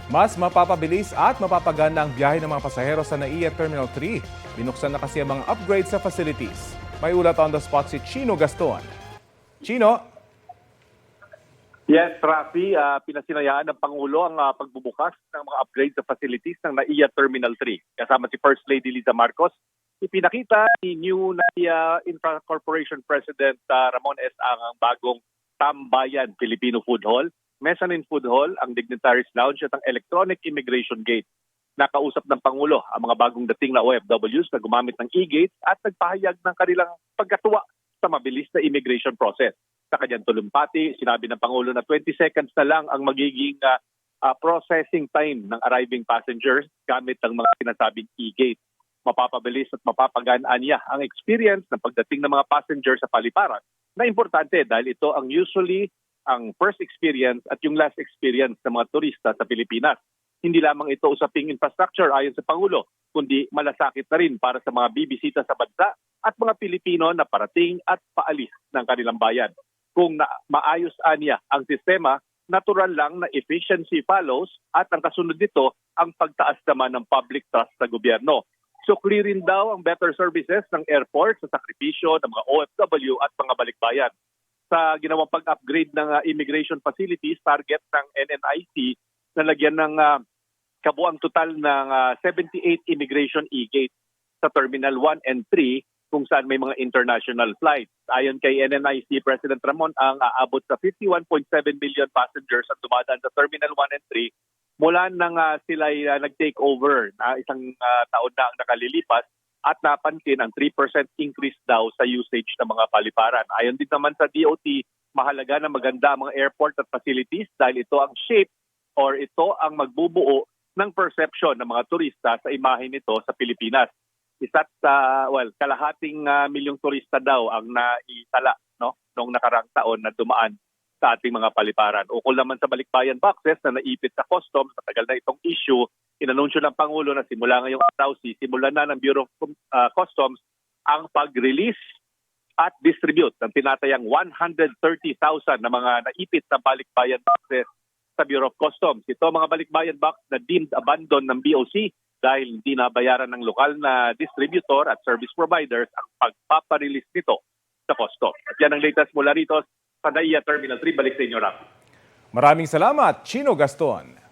Mas mapapabilis at mapapagana ang biyahe ng mga pasahero sa NAIA Terminal 3. Binuksan na kasi ang mga upgrade sa facilities. May ulat on the spot si Chino Gaston. Chino, Yes, Rafi, pinasinayaan ng Pangulo ang pagbubukas ng mga upgrade sa facilities ng NAIA Terminal 3. Kasama si First Lady Liza Marcos, ipinakita ni new NAIA Infra Corporation President Ramon S. Ang bagong Tambayan Filipino Food Hall, Mezzanine Food Hall, ang Dignitaries Lounge at ang Electronic Immigration Gate. Nakausap ng Pangulo ang mga bagong dating na OFWs na gumamit ng e-gates at nagpahayag ng kanilang pagkatuwa sa mabilis na immigration process. Sa kanyang tulumpati, sinabi ng Pangulo na 20 seconds na lang ang magiging processing time ng arriving passengers gamit ang mga sinasabing e-gate. Mapapabilis at mapapaganaan niya ang experience ng pagdating ng mga passengers sa paliparan na importante dahil ito ang usually ang first experience at yung last experience ng mga turista sa Pilipinas. Hindi lamang ito usaping infrastructure ayon sa Pangulo, kundi malasakit na rin para sa mga bibisita sa bansa at mga Pilipino na parating at paalis ng kanilang bayan. Kung maayos niya ang sistema, natural lang na efficiency follows at ang kasunod nito ang pagtaas naman ng public trust sa gobyerno. Sukli rin daw ang better services ng airport sa sakripisyo ng mga OFW at mga balikbayan. Sa ginawang pag-upgrade ng immigration facilities, target ng NNIC na lagyan ng kabuang total ng 78 immigration e-gates sa Terminal 1 and 3 kung saan may mga international flights. Ayon kay NNIC President Ramon, ang aabot sa 51.7 million passengers ang dumadaan sa Terminal 1 and 3 mula nang sila nag-take over na isang taon na ang nakalilipas at napansin ang 3% increase daw sa usage ng mga paliparan. Ayon din naman sa DOT, mahalaga na maganda ang mga airport at facilities dahil ito ang shape or ito ang magbubuo ng perception ng mga turista sa imahe nito sa Pilipinas. Isa't kalahating milyong turista daw ang naitala noong nakarang taon na dumaan sa ating mga paliparan. Ukol naman sa balikbayan boxes na naipit sa customs, matagal na itong issue, inanunsyo ng Pangulo na simula ngayong araw, simulan na ng Bureau of Customs ang pag-release at distribute ng tinatayang 130,000 na mga naipit na balikbayan boxes sa Bureau of Customs. Ito mga balikbayan box na deemed abandoned ng BOC dahil hindi nabayaran ng lokal na distributor at service providers ang pagpaparelease nito sa customs. At yan ang latest mula rito sa NAIA Terminal 3. Balik sa inyo, Rafi. maraming salamat, Chino Gaston.